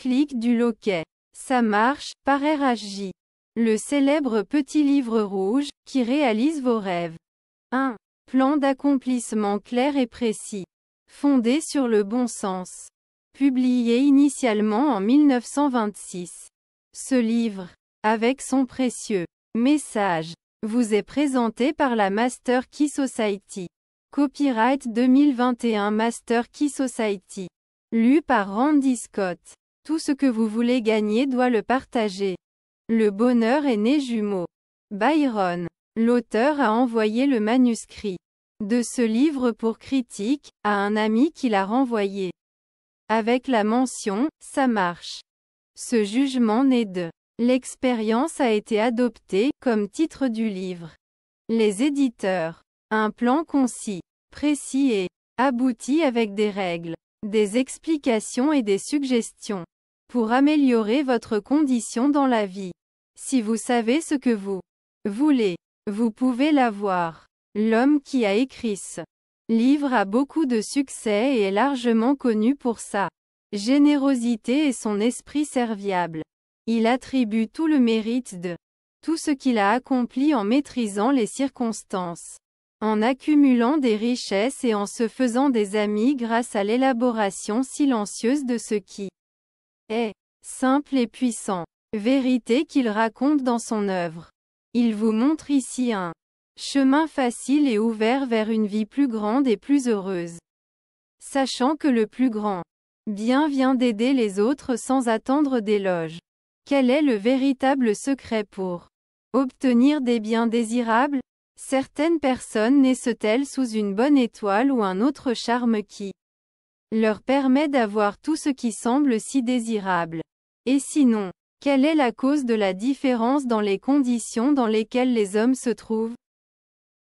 Déclic du loquet. Ça marche, par RHJ. Le célèbre petit livre rouge, qui réalise vos rêves. 1. Plan d'accomplissement clair et précis. Fondé sur le bon sens. Publié initialement en 1926. Ce livre, avec son précieux message, vous est présenté par la Master Key Society. Copyright 2021 Master Key Society. Lu par Randy Scott. Tout ce que vous voulez gagner doit le partager. Le bonheur est né jumeau. Byron. L'auteur a envoyé le manuscrit de ce livre pour critique à un ami qui l'a renvoyé. Avec la mention « ça marche ». Ce jugement naît de l'expérience a été adopté comme titre du livre. Les éditeurs. Un plan concis, précis et abouti avec des règles, des explications et des suggestions pour améliorer votre condition dans la vie. Si vous savez ce que vous voulez, vous pouvez l'avoir. L'homme qui a écrit ce livre a beaucoup de succès et est largement connu pour sa générosité et son esprit serviable. Il attribue tout le mérite de tout ce qu'il a accompli en maîtrisant les circonstances, en accumulant des richesses et en se faisant des amis grâce à l'élaboration silencieuse de ce qui est simple et puissant. Vérité qu'il raconte dans son œuvre. Il vous montre ici un chemin facile et ouvert vers une vie plus grande et plus heureuse. Sachant que le plus grand bien vient d'aider les autres sans attendre d'éloges. Quel est le véritable secret pour obtenir des biens désirables? Certaines personnes naissent-elles sous une bonne étoile ou un autre charme qui leur permet d'avoir tout ce qui semble si désirable. Et sinon, quelle est la cause de la différence dans les conditions dans lesquelles les hommes se trouvent?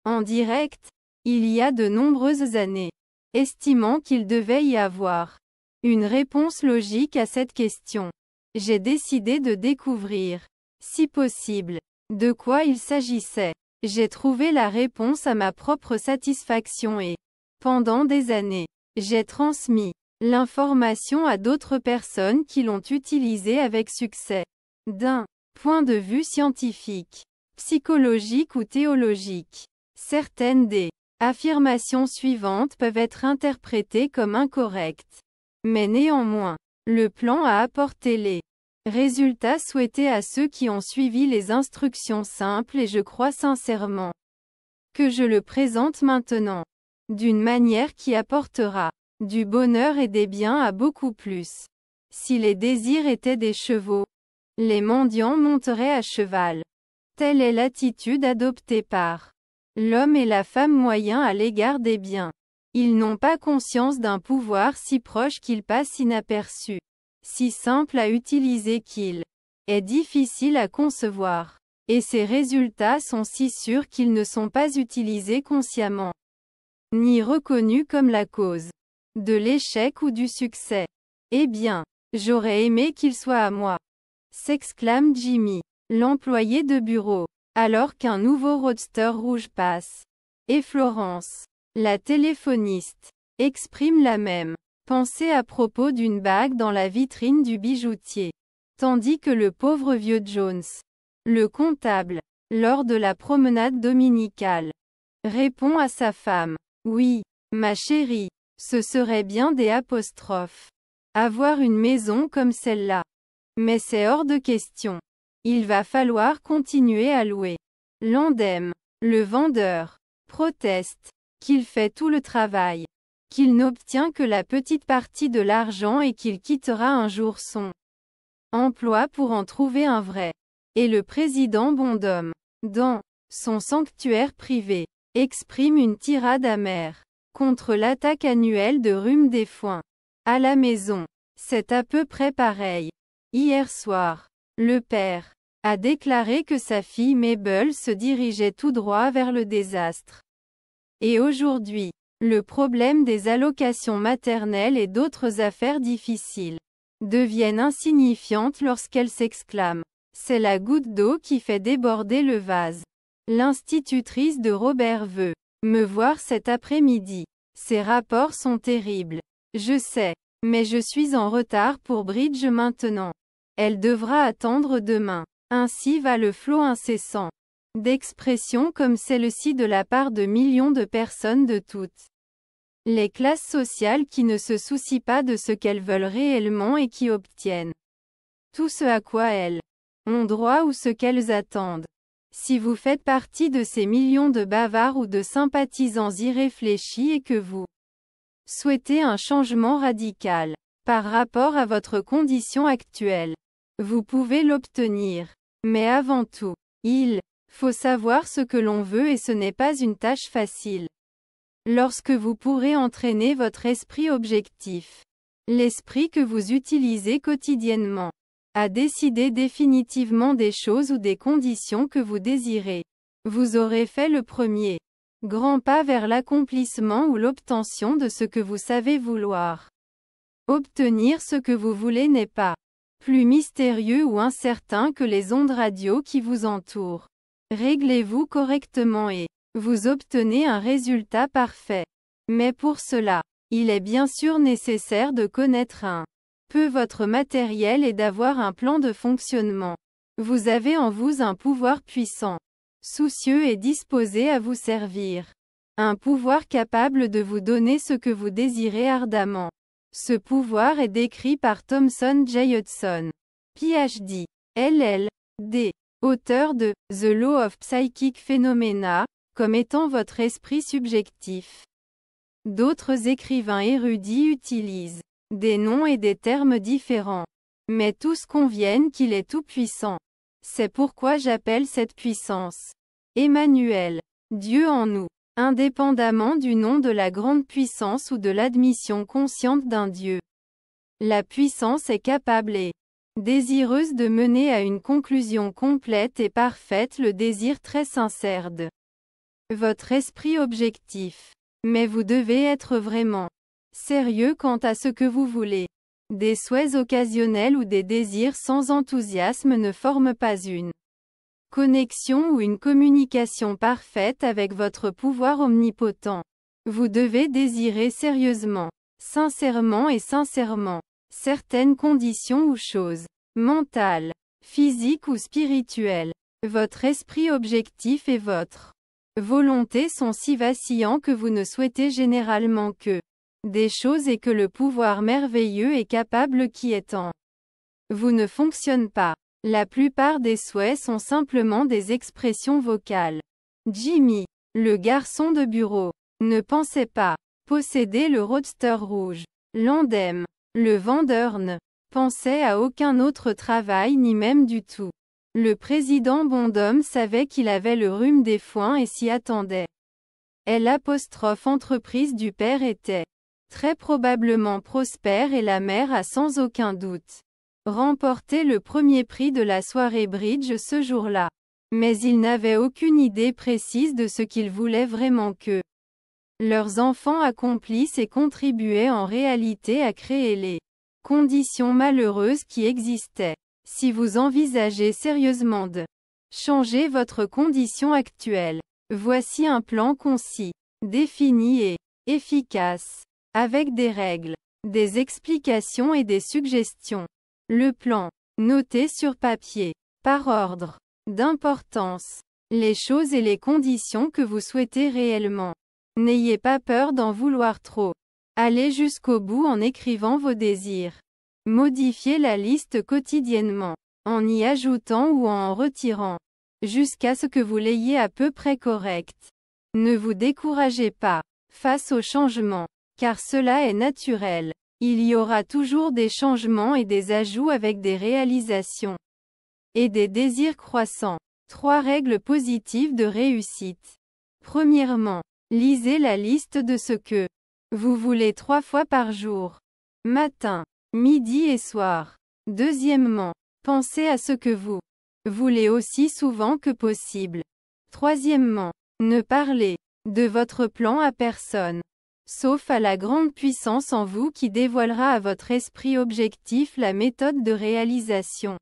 En direct, il y a de nombreuses années, estimant qu'il devait y avoir une réponse logique à cette question, j'ai décidé de découvrir, si possible, de quoi il s'agissait. J'ai trouvé la réponse à ma propre satisfaction et, pendant des années, j'ai transmis l'information à d'autres personnes qui l'ont utilisée avec succès. D'un point de vue scientifique, psychologique ou théologique, certaines des affirmations suivantes peuvent être interprétées comme incorrectes. Mais néanmoins, le plan a apporté les résultats souhaités à ceux qui ont suivi les instructions simples et je crois sincèrement que je le présente maintenant d'une manière qui apportera du bonheur et des biens à beaucoup plus. Si les désirs étaient des chevaux, les mendiants monteraient à cheval. Telle est l'attitude adoptée par l'homme et la femme moyens à l'égard des biens. Ils n'ont pas conscience d'un pouvoir si proche qu'il passe inaperçu, si simple à utiliser qu'il est difficile à concevoir. Et ces résultats sont si sûrs qu'ils ne sont pas utilisés consciemment, ni reconnus comme la cause de l'échec ou du succès. Eh bien, j'aurais aimé qu'il soit à moi, s'exclame Jimmy, l'employé de bureau, alors qu'un nouveau roadster rouge passe. Et Florence, la téléphoniste, exprime la même pensée à propos d'une bague dans la vitrine du bijoutier. Tandis que le pauvre vieux Jones, le comptable, lors de la promenade dominicale, répond à sa femme. Oui, ma chérie, ce serait bien des apostrophes. Avoir une maison comme celle-là. Mais c'est hors de question. Il va falloir continuer à louer. L'Andem, le vendeur, proteste qu'il fait tout le travail, qu'il n'obtient que la petite partie de l'argent et qu'il quittera un jour son emploi pour en trouver un vrai. Et le président Bondhomme, dans son sanctuaire privé, exprime une tirade amère contre l'attaque annuelle de rhume des foins. À la maison, c'est à peu près pareil. Hier soir, le père a déclaré que sa fille Mabel se dirigeait tout droit vers le désastre. Et aujourd'hui, le problème des allocations maternelles et d'autres affaires difficiles deviennent insignifiantes lorsqu'elle s'exclame. C'est la goutte d'eau qui fait déborder le vase. L'institutrice de Robert veut me voir cet après-midi. Ces rapports sont terribles. Je sais, Mais je suis en retard pour bridge maintenant. Elle devra attendre demain. Ainsi va le flot incessant d'expressions comme celle-ci de la part de millions de personnes de toutes les classes sociales qui ne se soucient pas de ce qu'elles veulent réellement et qui obtiennent tout ce à quoi elles ont droit ou ce qu'elles attendent. Si vous faites partie de ces millions de bavards ou de sympathisants irréfléchis et que vous souhaitez un changement radical par rapport à votre condition actuelle, vous pouvez l'obtenir. Mais avant tout, il faut savoir ce que l'on veut et ce n'est pas une tâche facile. Lorsque vous pourrez entraîner votre esprit objectif, l'esprit que vous utilisez quotidiennement, à décider définitivement des choses ou des conditions que vous désirez, vous aurez fait le premier grand pas vers l'accomplissement ou l'obtention de ce que vous savez vouloir. Obtenir ce que vous voulez n'est pas plus mystérieux ou incertain que les ondes radio qui vous entourent. Réglez-vous correctement et vous obtenez un résultat parfait. Mais pour cela, il est bien sûr nécessaire de connaître un peu votre matériel et d'avoir un plan de fonctionnement. Vous avez en vous un pouvoir puissant, soucieux et disposé à vous servir. Un pouvoir capable de vous donner ce que vous désirez ardemment. Ce pouvoir est décrit par Thomson J. Hudson, Ph.D., LL.D., auteur de The Law of Psychic Phenomena, comme étant votre esprit subjectif. D'autres écrivains érudits utilisent des noms et des termes différents, mais tous conviennent qu'il est tout-puissant. C'est pourquoi j'appelle cette puissance Emmanuel, Dieu en nous, indépendamment du nom de la grande puissance ou de l'admission consciente d'un Dieu. La puissance est capable et désireuse de mener à une conclusion complète et parfaite le désir très sincère de votre esprit objectif. Mais vous devez être vraiment sérieux quant à ce que vous voulez. Des souhaits occasionnels ou des désirs sans enthousiasme ne forment pas une connexion ou une communication parfaite avec votre pouvoir omnipotent. Vous devez désirer sérieusement, sincèrement et sincèrement, certaines conditions ou choses, mentales, physiques ou spirituelles. Votre esprit objectif et votre volonté sont si vacillants que vous ne souhaitez généralement que des choses et que le pouvoir merveilleux et capable qui est en vous ne fonctionne pas. La plupart des souhaits sont simplement des expressions vocales. Jimmy, le garçon de bureau, ne pensait pas posséder le roadster rouge. Landem, le vendeur, ne pensait à aucun autre travail ni même du tout. Le président Bondhomme savait qu'il avait le rhume des foins et s'y attendait. L'entreprise du père était très probablement prospère et la mère a sans aucun doute remporté le premier prix de la soirée bridge ce jour-là. Mais ils n'avaient aucune idée précise de ce qu'ils voulaient vraiment que leurs enfants accomplissent et contribuaient en réalité à créer les conditions malheureuses qui existaient. Si vous envisagez sérieusement de changer votre condition actuelle, voici un plan concis, défini et efficace, avec des règles, des explications et des suggestions. Le plan, noté sur papier, par ordre d'importance, les choses et les conditions que vous souhaitez réellement. N'ayez pas peur d'en vouloir trop. Allez jusqu'au bout en écrivant vos désirs. Modifiez la liste quotidiennement, en y ajoutant ou en retirant, jusqu'à ce que vous l'ayez à peu près correcte. Ne vous découragez pas face au changement, car cela est naturel. Il y aura toujours des changements et des ajouts avec des réalisations et des désirs croissants. 3 règles positives de réussite. Premièrement, lisez la liste de ce que vous voulez 3 fois par jour. Matin, midi et soir. Deuxièmement, pensez à ce que vous voulez aussi souvent que possible. Troisièmement, ne parlez de votre plan à personne, sauf à la grande puissance en vous qui dévoilera à votre esprit objectif la méthode de réalisation.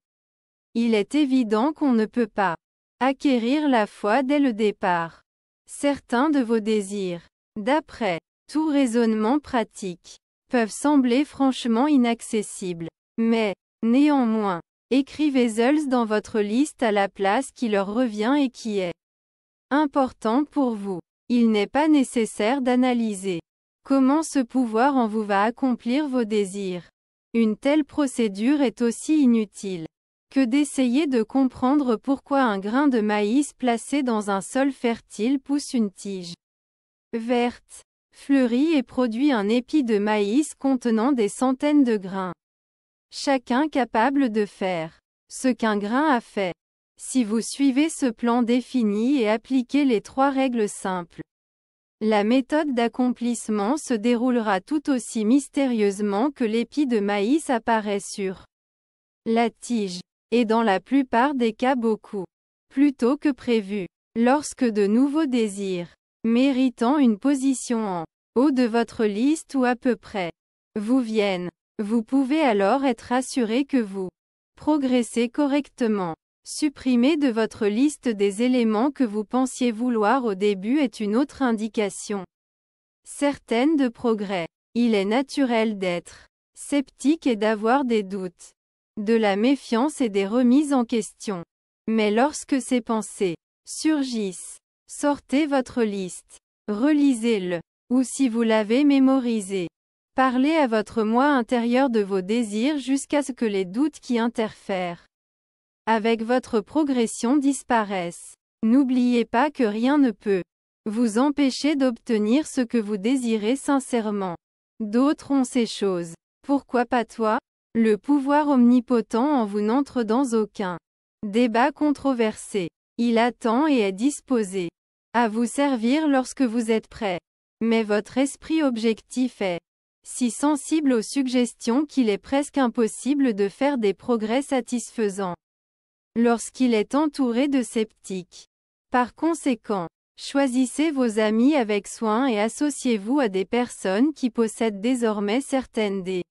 Il est évident qu'on ne peut pas acquérir la foi dès le départ. Certains de vos désirs, d'après tout raisonnement pratique, peuvent sembler franchement inaccessibles. Mais, néanmoins, écrivez-les dans votre liste à la place qui leur revient et qui est importante pour vous. Il n'est pas nécessaire d'analyser comment ce pouvoir en vous va accomplir vos désirs. Une telle procédure est aussi inutile que d'essayer de comprendre pourquoi un grain de maïs placé dans un sol fertile pousse une tige verte, fleurit et produit un épi de maïs contenant des centaines de grains. Chacun capable de faire ce qu'un grain a fait. Si vous suivez ce plan défini et appliquez les 3 règles simples, la méthode d'accomplissement se déroulera tout aussi mystérieusement que l'épi de maïs apparaît sur la tige, et dans la plupart des cas beaucoup plus tôt que prévu. Lorsque de nouveaux désirs, méritant une position en haut de votre liste ou à peu près, vous viennent, vous pouvez alors être assuré que vous progressez correctement. Supprimer de votre liste des éléments que vous pensiez vouloir au début est une autre indication certaine de progrès. Il est naturel d'être sceptique et d'avoir des doutes, de la méfiance et des remises en question. Mais lorsque ces pensées surgissent, sortez votre liste, relisez-le, ou si vous l'avez mémorisé, parlez à votre moi intérieur de vos désirs jusqu'à ce que les doutes qui interfèrent avec votre progression disparaissent. N'oubliez pas que rien ne peut vous empêcher d'obtenir ce que vous désirez sincèrement. D'autres ont ces choses. Pourquoi pas toi? Le pouvoir omnipotent en vous n'entre dans aucun débat controversé. Il attend et est disposé à vous servir lorsque vous êtes prêt. Mais votre esprit objectif est si sensible aux suggestions qu'il est presque impossible de faire des progrès satisfaisants lorsqu'il est entouré de sceptiques. Par conséquent, choisissez vos amis avec soin et associez-vous à des personnes qui possèdent désormais certaines des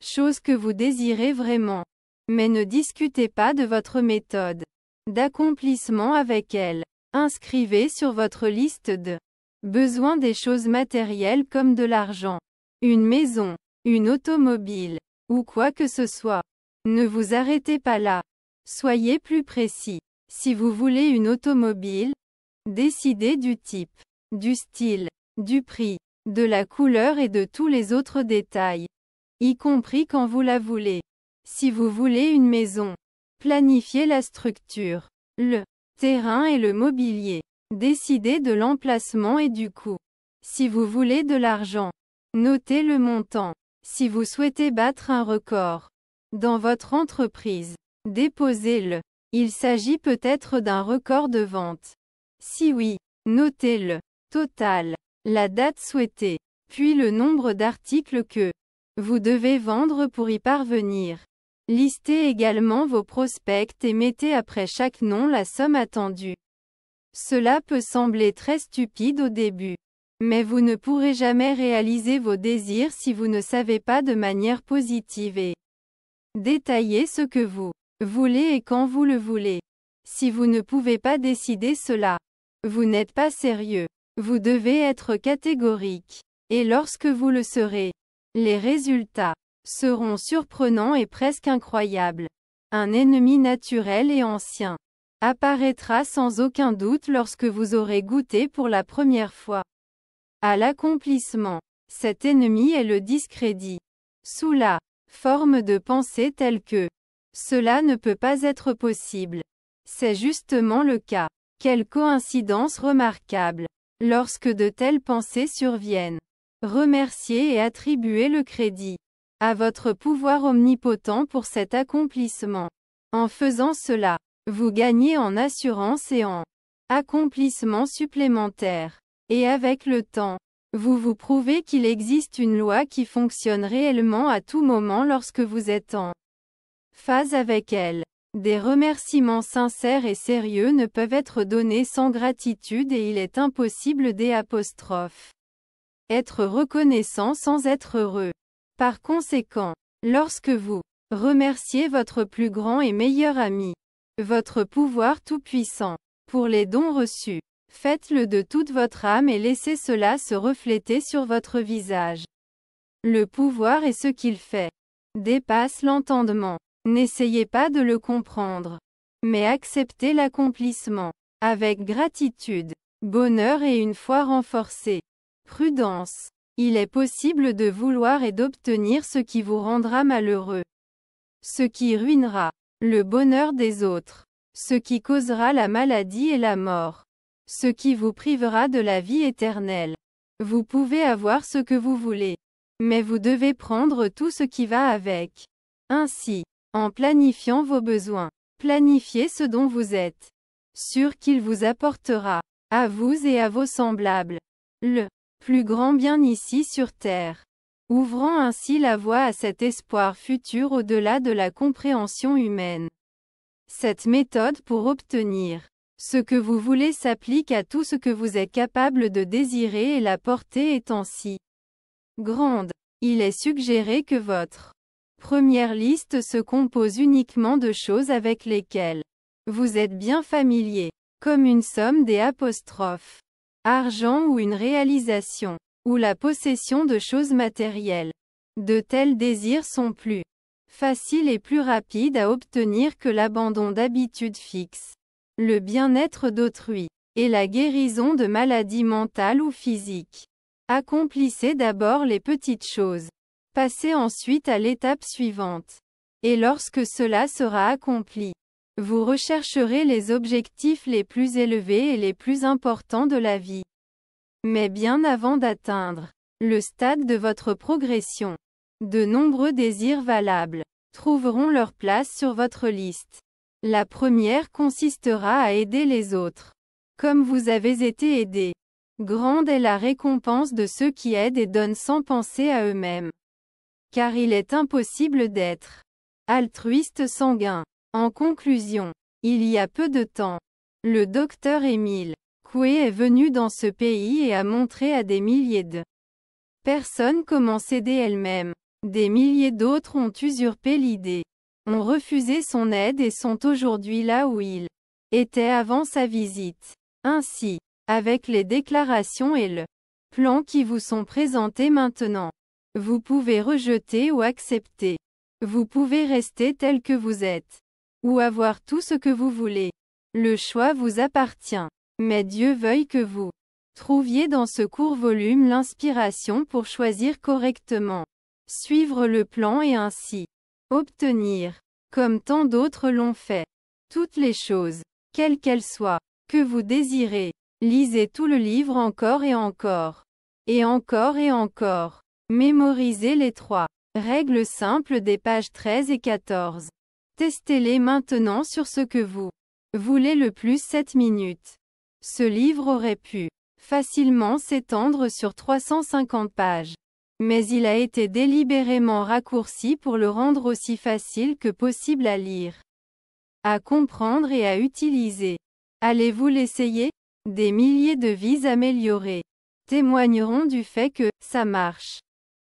choses que vous désirez vraiment. Mais ne discutez pas de votre méthode d'accomplissement avec elles. Inscrivez sur votre liste de besoins des choses matérielles comme de l'argent, une maison, une automobile, ou quoi que ce soit. Ne vous arrêtez pas là. Soyez plus précis. Si vous voulez une automobile, décidez du type, du style, du prix, de la couleur et de tous les autres détails, y compris quand vous la voulez. Si vous voulez une maison, planifiez la structure, le terrain et le mobilier. Décidez de l'emplacement et du coût. Si vous voulez de l'argent, notez le montant. Si vous souhaitez battre un record dans votre entreprise, déposez-le. Il s'agit peut-être d'un record de vente. Si oui, notez-le. Total, la date souhaitée, puis le nombre d'articles que vous devez vendre pour y parvenir. Listez également vos prospects et mettez après chaque nom la somme attendue. Cela peut sembler très stupide au début. Mais vous ne pourrez jamais réaliser vos désirs si vous ne savez pas de manière positive et détailler ce que vous voulez et quand vous le voulez. Si vous ne pouvez pas décider cela, vous n'êtes pas sérieux. Vous devez être catégorique. Et lorsque vous le serez, les résultats seront surprenants et presque incroyables. Un ennemi naturel et ancien apparaîtra sans aucun doute lorsque vous aurez goûté pour la première fois à l'accomplissement. Cet ennemi est le discrédit. Sous la forme de pensées telles que cela ne peut pas être possible. C'est justement le cas. Quelle coïncidence remarquable. Lorsque de telles pensées surviennent, remerciez et attribuez le crédit à votre pouvoir omnipotent pour cet accomplissement. En faisant cela, vous gagnez en assurance et en accomplissement supplémentaire. Et avec le temps, vous vous prouvez qu'il existe une loi qui fonctionne réellement à tout moment lorsque vous êtes en phase avec elle. Des remerciements sincères et sérieux ne peuvent être donnés sans gratitude et il est impossible être reconnaissant sans être heureux. Par conséquent, lorsque vous remerciez votre plus grand et meilleur ami, votre pouvoir tout-puissant, pour les dons reçus, faites-le de toute votre âme et laissez cela se refléter sur votre visage. Le pouvoir et ce qu'il fait dépasse l'entendement. N'essayez pas de le comprendre, mais acceptez l'accomplissement avec gratitude, bonheur et une foi renforcée. Prudence. Il est possible de vouloir et d'obtenir ce qui vous rendra malheureux, ce qui ruinera le bonheur des autres, ce qui causera la maladie et la mort, ce qui vous privera de la vie éternelle. Vous pouvez avoir ce que vous voulez, mais vous devez prendre tout ce qui va avec. Ainsi, en planifiant vos besoins, planifiez ce dont vous êtes sûr qu'il vous apportera, à vous et à vos semblables, le plus grand bien ici sur terre, ouvrant ainsi la voie à cet espoir futur au-delà de la compréhension humaine. Cette méthode pour obtenir ce que vous voulez s'applique à tout ce que vous êtes capable de désirer et la portée étant si grande. Il est suggéré que votre première liste se compose uniquement de choses avec lesquelles vous êtes bien familier, comme une somme des apostrophes, argent ou une réalisation, ou la possession de choses matérielles. De tels désirs sont plus faciles et plus rapides à obtenir que l'abandon d'habitudes fixes, le bien-être d'autrui, et la guérison de maladies mentales ou physiques. Accomplissez d'abord les petites choses. Passez ensuite à l'étape suivante. Et lorsque cela sera accompli, vous rechercherez les objectifs les plus élevés et les plus importants de la vie. Mais bien avant d'atteindre le stade de votre progression, de nombreux désirs valables trouveront leur place sur votre liste. La première consistera à aider les autres, comme vous avez été aidé. Grande est la récompense de ceux qui aident et donnent sans penser à eux-mêmes. Car il est impossible d'être altruiste sans gain. En conclusion, il y a peu de temps, le docteur Émile Coué est venu dans ce pays et a montré à des milliers de personnes comment s'aider elles-mêmes. Des milliers d'autres ont usurpé l'idée, ont refusé son aide et sont aujourd'hui là où il était avant sa visite. Ainsi, avec les déclarations et le plan qui vous sont présentés maintenant, vous pouvez rejeter ou accepter. Vous pouvez rester tel que vous êtes, ou avoir tout ce que vous voulez. Le choix vous appartient. Mais Dieu veuille que vous trouviez dans ce court volume l'inspiration pour choisir correctement, suivre le plan et ainsi obtenir, comme tant d'autres l'ont fait, toutes les choses, quelles qu'elles soient, que vous désirez. Lisez tout le livre encore et encore. Et encore et encore. Mémorisez les 3 règles simples des pages 13 et 14. Testez-les maintenant sur ce que vous voulez le plus 7 minutes. Ce livre aurait pu facilement s'étendre sur 350 pages. Mais il a été délibérément raccourci pour le rendre aussi facile que possible à lire, à comprendre et à utiliser. Allez-vous l'essayer? Des milliers de vies améliorées témoigneront du fait que ça marche.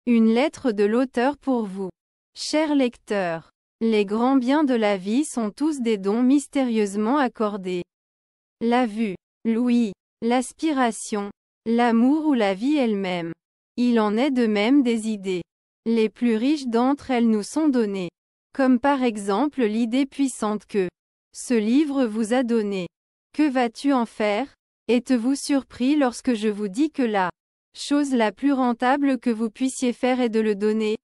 Une lettre de l'auteur pour vous. Chers lecteurs, les grands biens de la vie sont tous des dons mystérieusement accordés. La vue, l'ouïe, l'aspiration, l'amour ou la vie elle-même. Il en est de même des idées. Les plus riches d'entre elles nous sont données. Comme par exemple l'idée puissante que ce livre vous a donnée. Que vas-tu en faire? Êtes-vous surpris lorsque je vous dis que la chose la plus rentable que vous puissiez faire est de le donner?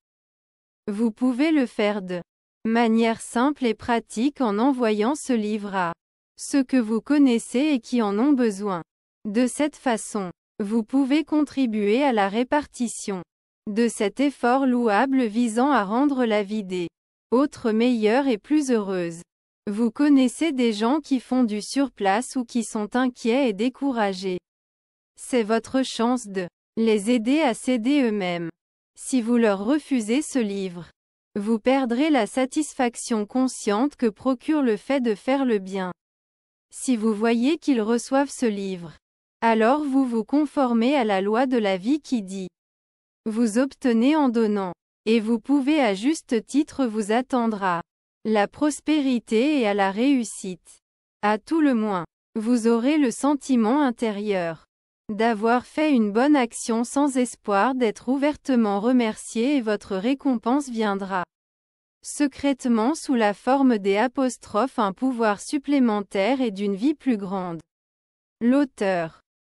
Vous pouvez le faire de manière simple et pratique en envoyant ce livre à ceux que vous connaissez et qui en ont besoin. De cette façon, vous pouvez contribuer à la répartition de cet effort louable visant à rendre la vie des autres meilleure et plus heureuse. Vous connaissez des gens qui font du surplace ou qui sont inquiets et découragés. C'est votre chance de les aider à s'aider eux-mêmes. Si vous leur refusez ce livre, vous perdrez la satisfaction consciente que procure le fait de faire le bien. Si vous voyez qu'ils reçoivent ce livre, alors vous vous conformez à la loi de la vie qui dit: vous obtenez en donnant, et vous pouvez à juste titre vous attendre à la prospérité et à la réussite. À tout le moins, vous aurez le sentiment intérieur d'avoir fait une bonne action sans espoir d'être ouvertement remercié et votre récompense viendra secrètement sous la forme des apostrophes un pouvoir supplémentaire et d'une vie plus grande. L'auteur